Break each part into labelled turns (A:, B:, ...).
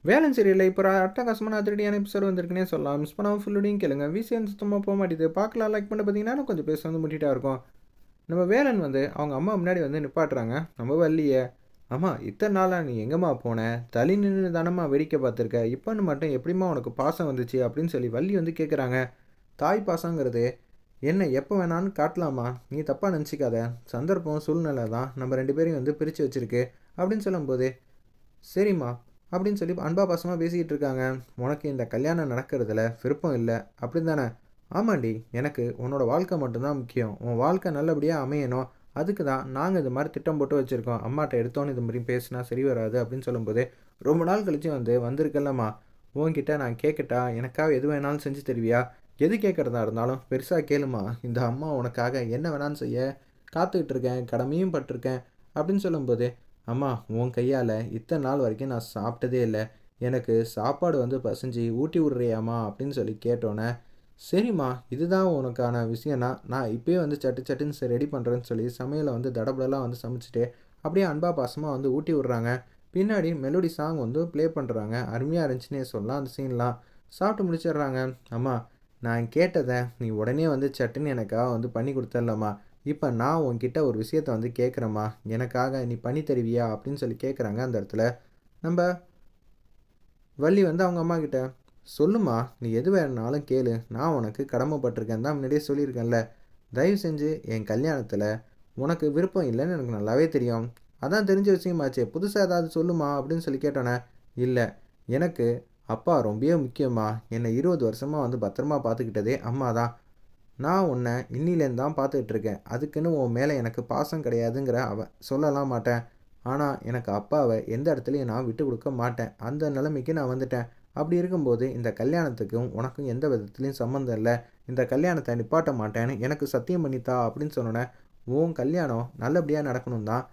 A: வேலன் சீரியல்ல இப்போ ஒரு அட்டகாசமான அதிரடியான எபிசோட் வந்திருக்குன்னே சொல்லலாம். மிஸ் பண்ணாம ஃபுல்லோடையும் கேளுங்க. விசிஎன் சுத்தமா போ மாட்டேது. பார்க்கலாம் லைக் பண்ணிட்டு பார்த்தீங்கன்னா, கொஞ்சம் பேச வந்து முட்டிட்டா இருக்கும். நம்ம வேலன் வந்து அவங்க அம்மா முன்னாடி வந்து நிப்பாட்டுறாங்க. நம்ம வள்ளிய, "அம்மா இத்தன நாளா நீ எங்கம்மா போன? தள்ளி நின்னு தானம்மா வேடிக்கை பார்த்துருக்க. இப்பன்னு மட்டும் எப்படிம்மா உனக்கு பாசம் வந்துச்சு?" அப்படின்னு சொல்லி வள்ளி வந்து கேட்குறாங்க. தாய் பாசங்கிறது என்ன எப்போ வேணாலும் காட்டலாமா? நீ தப்பா நெனச்சுக்காத. சந்தர்ப்பம், சூழ்நிலை தான் நம்ம 2 பேரையும் வந்து பிரிச்சு வச்சிருக்கு. அப்படின்னு சொல்லும்போது, சரிம்மா அப்படின்னு சொல்லி அன்பா பாசமாக பேசிக்கிட்டு இருக்காங்க. உனக்கு இந்த கல்யாணம் நடக்கிறதுல விருப்பம் இல்லை அப்படி தானே? ஆமாண்டி, எனக்கு உன்னோட வாழ்க்கை மட்டும்தான் முக்கியம். உன் வாழ்க்கை நல்லபடியாக அமையணும். அதுக்கு தான் நாங்கள் இது மாதிரி திட்டம் போட்டு வச்சுருக்கோம். அம்மாட்ட எடுத்தோன்னு இது மாதிரி பேசினா சரி வராது அப்படின்னு சொல்லும்போது, ரொம்ப நாள் கழிச்சு வந்து வந்திருக்கல்லம்மா, உன்கிட்ட நான் கேட்கட்டா? எனக்காக எது வேணாலும் செஞ்சு தருவியா? எது கேட்குறதா இருந்தாலும் பெருசாக கேளுமா. இந்த அம்மா உனக்காக என்ன வேணாலும் செய்ய காத்துக்கிட்டு இருக்கேன், கடமையும் பட்டிருக்கேன் அப்படின்னு சொல்லும்போது, அம்மா உன் கையால் இத்தனை நாள் வரைக்கும் நான் சாப்பிட்டதே இல்லை. எனக்கு சாப்பாடு வந்து பசிஞ்சு ஊட்டி விட்றியாம்மா அப்படின்னு சொல்லி கேட்டோன்னே, சரிம்மா இதுதான் உனக்கான விஷயம்னா நான் இப்போயே வந்து சட்டு சட்டுன்னு ரெடி பண்ணுறேன்னு சொல்லி சமையலை வந்து தடபடலாம் வந்து சமைச்சிட்டு அப்படியே அன்பா பாசமாக வந்து ஊட்டி விட்றாங்க. பின்னாடி மெலோடி சாங் வந்து ப்ளே பண்ணுறாங்க. அருமையாக இருந்துச்சுன்னே சொல்லலாம் அந்த சீன்லாம். சாப்பிட்டு முடிச்சிடுறாங்க. அம்மா நான் கேட்டதை நீ உடனே வந்து சட்டுன்னு எனக்காக வந்து பண்ணி கொடுத்துடலாமா. இப்போ நான் உன்கிட்ட ஒரு விஷயத்த வந்து கேட்குறேம்மா, எனக்காக நீ பண்ணி தருவியா அப்படின்னு சொல்லி கேட்குறாங்க. அந்த இடத்துல நம்ம வள்ளி வந்து அவங்க அம்மா கிட்ட, சொல்லுமா நீ எது வேணுனாலும் கேளு, நான் உனக்கு கடமைப்பட்டிருக்கேன் தான் முன்னாடியே சொல்லியிருக்கேன்ல. தயவு செஞ்சு என் கல்யாணத்தில் உனக்கு விருப்பம் இல்லைன்னு எனக்கு நல்லாவே தெரியும். அதான் தெரிஞ்ச விஷயமாச்சே, புதுசாக ஏதாவது சொல்லுமா அப்படின்னு சொல்லி கேட்டோன்னே, இல்லை எனக்கு அப்பா ரொம்பவே முக்கியமா. என்னை 20 வருஷமாக வந்து பத்திரமா பார்த்துக்கிட்டதே அம்மா தான். நான் உன்னை இன்னிலேருந்து தான் பார்த்துக்கிட்டு இருக்கேன். அதுக்குன்னு உன் மேலே எனக்கு பாசம் கிடையாதுங்கிற சொல்லலாம் மாட்டேன். ஆனால் எனக்கு அப்பாவை எந்த இடத்துலையும் நான் விட்டு கொடுக்க மாட்டேன். அந்த நிலைமைக்கு நான் வந்துட்டேன். அப்படி இருக்கும்போது இந்த கல்யாணத்துக்கும் உனக்கும் எந்த விதத்துலையும் சம்மந்தம் இல்லை. இந்த கல்யாணத்தை நிப்பாட்ட மாட்டேன்னு எனக்கு சத்தியம் பண்ணித்தா அப்படின்னு சொன்னோன்னே, உன் கல்யாணம் நல்லபடியாக நடக்கணும் தான்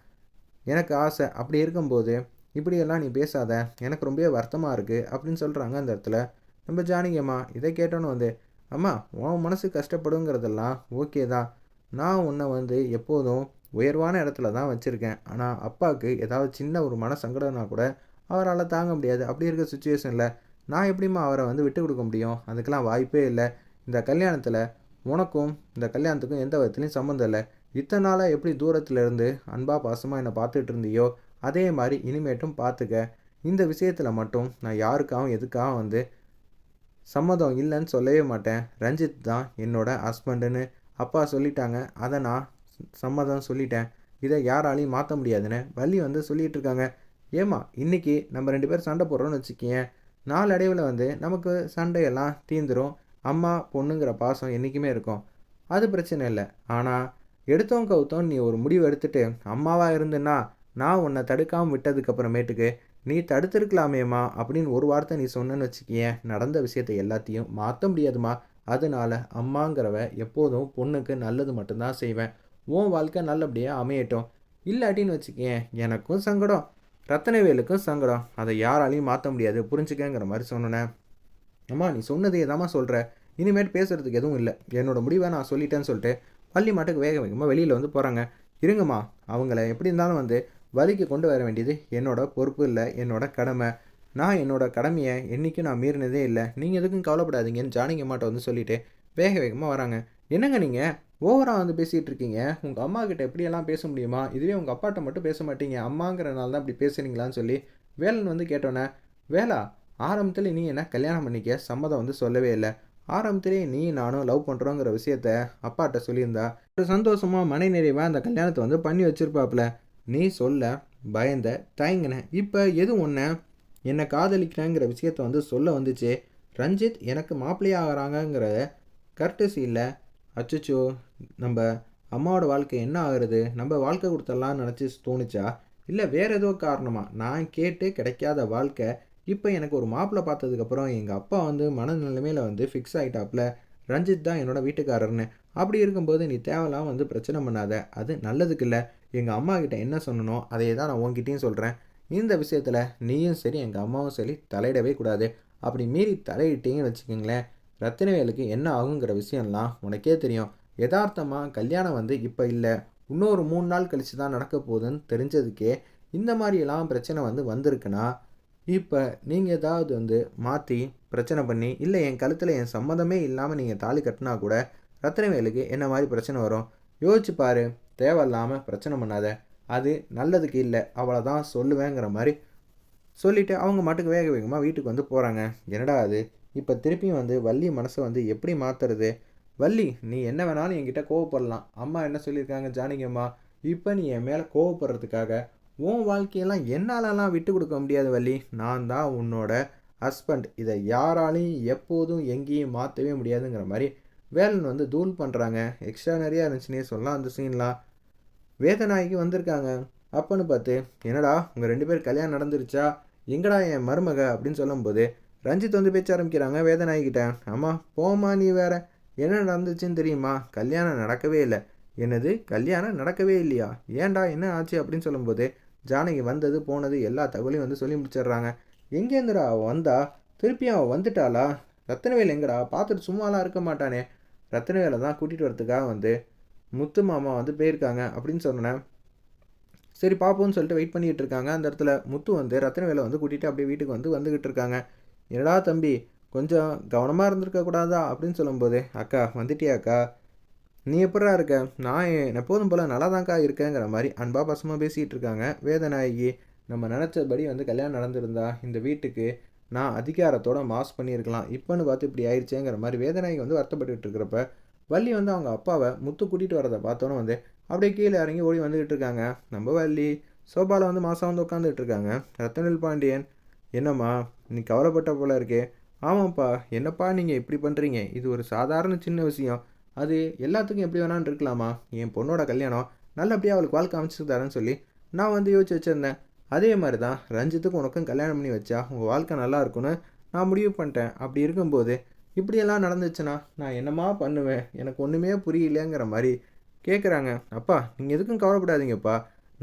A: எனக்கு ஆசை. அப்படி இருக்கும்போது இப்படியெல்லாம் நீ பேசாத. எனக்கு ரொம்பவே வருத்தமாக இருக்குது அப்படின்னு சொல்கிறாங்க அந்த இடத்துல. நம்ம ஜானகி அம்மா இதை கேட்டோன்னு வந்து, அம்மா உன் மனசு கஷ்டப்படுங்கிறதெல்லாம் ஓகே தான். நான் உன்னை வந்து எப்போதும் உயர்வான இடத்துல தான் வச்சுருக்கேன். ஆனால் அப்பாவுக்கு ஏதாவது சின்ன ஒரு மன சங்கடம்னா கூட அவரால் தாங்க முடியாது. அப்படி இருக்க சுச்சுவேஷனில் நான் எப்படிம்மா அவரை வந்து விட்டு கொடுக்க முடியும்? அதுக்கெல்லாம் வாய்ப்பே இல்லை. இந்த கல்யாணத்தில் உனக்கும் இந்த கல்யாணத்துக்கும் எந்த விதத்துலையும் சம்மந்தம் இல்லை. இத்தனை நாளாக எப்படி தூரத்தில் இருந்து அன்பா பாசமாக என்னை பார்த்துட்டு இருந்தியோ அதே மாதிரி இனிமேட்டும் பார்த்துக்க. இந்த விஷயத்தில் மட்டும் நான் யாருக்காகவும் எதுக்காகவும் வந்து சம்மதம் இல்லைன்னு சொல்லவே மாட்டேன். ரஞ்சித் தான் என்னோட ஹஸ்பண்டுன்னு அப்பா சொல்லிட்டாங்க. அதை நான் சம்மதம் சொல்லிட்டேன். இதை யாராலையும் மாற்ற முடியாதுன்னு வள்ளி வந்து சொல்லிகிட்டு இருக்காங்க. ஏம்மா இன்னைக்கு நம்ம 2 பேரும் சண்டை போடுறோன்னு வச்சுக்கேன், நாளடைவில் வந்து நமக்கு சண்டையெல்லாம் தீந்துரும். அம்மா பொண்ணுங்கிற பாசம் என்றைக்குமே இருக்கும். அது பிரச்சனை இல்லை. ஆனால் எடுத்தோம் கவுத்தோம் நீ ஒரு முடிவு எடுத்துட்டு அம்மாவாக இருந்துன்னா நான் உன்னை தடுக்காமல் விட்டதுக்கப்புறமேட்டுக்கு நீ தடுத்திருக்கலாமேம்மா அப்படின்னு ஒரு வார்த்தை நீ சொன்னேன்னு வச்சுக்கியேன், நடந்த விஷயத்தை எல்லாத்தையும் மாற்ற முடியாதுமா. அதனால அம்மாங்கிறவ எப்போதும் பொண்ணுக்கு நல்லது மட்டும்தான் செய்வேன். உன் வாழ்க்கை நல்லபடியாக அமையட்டும். இல்லாட்டின்னு வச்சுக்கேன் எனக்கும் சங்கடம், ரத்தனவேலுக்கும் சங்கடம். அதை யாராலையும் மாற்ற முடியாது புரிஞ்சுக்கங்கிற மாதிரி சொன்னேன். அம்மா நீ சொன்னதே தாம்மா சொல்கிற. இனிமேட்டு பேசுகிறதுக்கு எதுவும் இல்லை. என்னோட முடிவை நான் சொல்லிட்டேன்னு சொல்லிட்டு பள்ளி மாட்டுக்கு வேக வேகமாக வெளியில் வந்து போகிறாங்க. இருங்கம்மா, அவங்கள எப்படி இருந்தாலும் வந்து வழிக்கு கொண்டு வர வேண்டியது என்னோட பொறுப்பு இல்லை, என்னோட கடமை. நான் என்னோட கடமையை என்றைக்கும் நான் மீறினதே இல்லை. நீங்கள் எதுக்கும் கவலைப்படாதீங்கன்னு ஜானகி அம்மாட்ட வந்து சொல்லிவிட்டு வேக வேகமாக வராங்க. என்னங்க நீங்கள் ஓவராக வந்து பேசிகிட்டு இருக்கீங்க? உங்கள் அம்மா கிட்ட எப்படியெல்லாம் பேச முடியுமா? இதுவே உங்கள் அப்பாட்ட மட்டும் பேச மாட்டீங்க, அம்மாங்கிறனால தான் இப்படி பேசுகிறீங்களான்னு சொல்லி வேலன் வந்து கேட்டோன்னே, வேலா ஆரம்பத்தில் நீ என்ன கல்யாணம் பண்ணிக்க சம்மதம் வந்து சொல்லவே இல்லை. ஆரம்பத்திலே நீ நானும் லவ் பண்ணுறோங்கிற விஷயத்த அப்பாட்ட சொல்லியிருந்தா ஒரு சந்தோஷமாக மனை நிறைவாக அந்த கல்யாணத்தை வந்து பண்ணி வச்சிருப்பாப்புல. நீ சொல்ல பயந்த தயங்கின. இப்போ எது ஒன்று என்னை காதலிக்கிறேங்கிற விஷயத்த வந்து சொல்ல வந்துச்சு. ரஞ்சித் எனக்கு மாப்பிள்ளையாகிறாங்கங்கிற கர்டசி இல்லை. அச்சச்சோ, நம்ம அம்மாவோட வாழ்க்கை என்ன ஆகுறது? நம்ம வாழ்க்கை கொடுத்துடலான்னு நினச்சி தோணுச்சா? இல்லை வேறு ஏதோ காரணமா? நான் கேட்டு கிடைக்காத வாழ்க்கை இப்போ எனக்கு ஒரு மாப்பிள்ளை பார்த்ததுக்கப்புறம் எங்கள் அப்பா வந்து மனநிலைமையில் வந்து ஃபிக்ஸ் ஆகிட்டாப்புல. ரஞ்சித் தான் என்னோடய வீட்டுக்காரர்னு. அப்படி இருக்கும்போது நீ தேவையில்லாமல் வந்து பிரச்சனை பண்ணாத. அது நல்லதுக்கு இல்லை. எங்கள் அம்மா கிட்ட என்ன சொன்னனோ அதையே தான் நான் உன்கிட்டையும் சொல்கிறேன். இந்த விஷயத்தில் நீயும் சரி எங்கள் அம்மாவும் சரி தலையிடவே கூடாது. அப்படி மீறி தலையிட்டீங்கன்னு வச்சுக்கோங்களேன், ரத்தினவேலுக்கு என்ன ஆகுங்கிற விஷயம்லாம் உனக்கே தெரியும். யதார்த்தமாக கல்யாணம் வந்து இப்போ இல்லை, இன்னொரு 3 நாள் கழித்து தான் நடக்க போகுதுன்னு தெரிஞ்சதுக்கே இந்த மாதிரியெல்லாம் பிரச்சனை வந்து வந்திருக்குன்னா இப்போ நீங்கள் ஏதாவது மாற்றி பிரச்சனை பண்ணி, இல்லை என் கழுத்தில் என் சம்மதமே இல்லாமல் நீங்கள் தாலி கட்டினா கூட ரத்தினவேலுக்கு என்ன மாதிரி பிரச்சனை வரும்? யோசிச்சு பாரு. தேவையில்லாமல் பிரச்சனை பண்ணாத. அது நல்லதுக்கு இல்லை, அவ்வளோதான் சொல்லுவேங்கிற மாதிரி சொல்லிவிட்டு அவங்க மாட்டுக்கு வேக வேகமாக வீட்டுக்கு போகிறாங்க. என்னடா அது, இப்போ திருப்பியும் வள்ளி மனசை எப்படி மாற்றுறது? வள்ளி, நீ என்ன வேணாலும் என்கிட்ட கோவப்படலாம். அம்மா என்ன சொல்லியிருக்காங்க ஜானகி அம்மா, இப்போ நீ என் மேலே கோவப்படுறதுக்காக உன் வாழ்க்கையெல்லாம் என்னாலலாம் விட்டு கொடுக்க முடியாது வள்ளி. நான் தான் உன்னோட ஹஸ்பண்ட். இதை யாராலையும் எப்போதும் எங்கேயும் மாற்றவே முடியாதுங்கிற மாதிரி வேலன் தூள் பண்ணுறாங்க. எக்ஸ்ட்ரா நிறையா இருந்துச்சுன்னே சொல்லலாம் அந்த சீன்லாம். வேதநாயகி வந்திருக்காங்க. அப்போன்னு பார்த்து, என்னடா உங்கள் 2 பேர் கல்யாணம் நடந்துருச்சா, எங்கடா என் மருமக அப்படின்னு சொல்லும்போது ரஞ்சித் பேச்ச ஆரம்பிக்கிறாங்க வேதநாயகிட்ட. ஆமா போமா, நீ வேற என்ன நடந்துச்சுன்னு தெரியுமா? கல்யாணம் நடக்கவே இல்லை. என்னது கல்யாணம் நடக்கவே இல்லையா? ஏன்டா என்ன ஆச்சு அப்படின்னு சொல்லும்போது ஜானகி வந்தது போனது எல்லா தகவலையும் சொல்லி முடிச்சிடுறாங்க. எங்கேருந்துடா அவள் வந்தா? திருப்பியும் அவள் வந்துட்டாளா? ரத்தினவேல் எங்கடா? பார்த்துட்டு சும்மாலாம் இருக்க மாட்டானே. ரத்தினவேலை தான் கூட்டிகிட்டு வரதுக்காக முத்து மாமா போயிருக்காங்க அப்படின்னு சொன்னேன். சரி பார்ப்போம்னு சொல்லிட்டு வெயிட் பண்ணிகிட்டு இருக்காங்க. அந்த இடத்துல முத்து ரத்தினவேலை கூட்டிகிட்டு அப்படியே வீட்டுக்கு வந்துக்கிட்டு இருக்காங்க. என்னடா தம்பி, கொஞ்சம் கவனமாக இருந்திருக்க கூடாதா அப்படின்னு சொல்லும்போது, அக்கா வந்துட்டியாக்கா, நீ எப்படா இருக்க? நான் எப்போதும் போல் நல்லா தான்க்கா இருக்கேங்கிற மாதிரி அன்பா பசமாக பேசிகிட்டு இருக்காங்க வேதநாயகி. நம்ம நினச்சபடி கல்யாணம் நடந்திருந்தா இந்த வீட்டுக்கு நான் அதிகாரத்தோட மாஸ் பண்ணியிருக்கலாம். இப்போன்னு பார்த்து இப்படி ஆயிடுச்சேங்கிற மாதிரி வேதநாயகி வருத்தப்பட்டுக்கிட்டு இருக்கிறப்ப வள்ளி அவங்க அப்பாவை முத்து கூட்டிகிட்டு வரதை பார்த்தோன்னே அப்படியே கீழே இறங்கி ஓடி வந்துக்கிட்டு இருக்காங்க. நம்ம வள்ளி சோபாவில் மாதம் உட்காந்துட்டு இருக்காங்க. ரத்தனில் பாண்டியன், என்னம்மா நீ கவலைப்பட்ட போல இருக்கே? ஆமாப்பா, என்னப்பா நீங்கள் இப்படி பண்ணுறீங்க? இது ஒரு சாதாரண சின்ன விஷயம். அது எல்லாத்துக்கும் எப்படி வேணான்னு இருக்கலாமா? என் பொண்ணோட கல்யாணம் நல்லபடியாக அவளுக்கு வாழ்க்கை அமைச்சு தரேன்னு சொல்லி நான் யோசிச்சு வச்சுருந்தேன். அதே மாதிரி தான் ரஞ்சித்துக்கும் உனக்கும் கல்யாணம் பண்ணி வச்சா உங்கள் வாழ்க்கை நல்லா இருக்குன்னு நான் முடிவு பண்ணிட்டேன். அப்படி இருக்கும்போது இப்படியெல்லாம் நடந்துச்சுன்னா நான் என்னம்மா பண்ணுவேன்? எனக்கு ஒன்றுமே புரியலைங்கிற மாதிரி கேட்குறாங்க. அப்பா நீங்கள் எதுக்கும் கவலைப்படாதீங்கப்பா,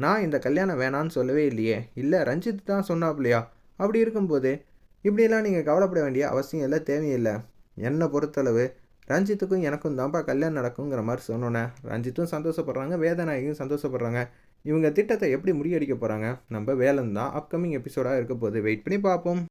A: நான் இந்த கல்யாணம் வேணான்னு சொல்லவே இல்லையே. இல்லை ரஞ்சித் தான் சொன்னாப்லையா? அப்படி இருக்கும்போது இப்படியெல்லாம் நீங்கள் கவலைப்பட வேண்டிய அவசியம் இல்லை, தேவையில்லை. என்னை பொறுத்தளவு ரஞ்சித்துக்கும் எனக்கும் தான்ப்பா கல்யாணம் நடக்குங்கிற மாதிரி சொன்னோன்னே ரஞ்சித்தும் சந்தோஷப்படுறாங்க, வேதநாயகியும் சந்தோஷப்படுறாங்க. இவங்க திட்டத்தை எப்படி முறியடிக்க போகிறாங்க நம்ம வேலன் தான் அப்கமிங் எபிசோடாக இருக்க போது. வெயிட் பண்ணி பார்ப்போம்.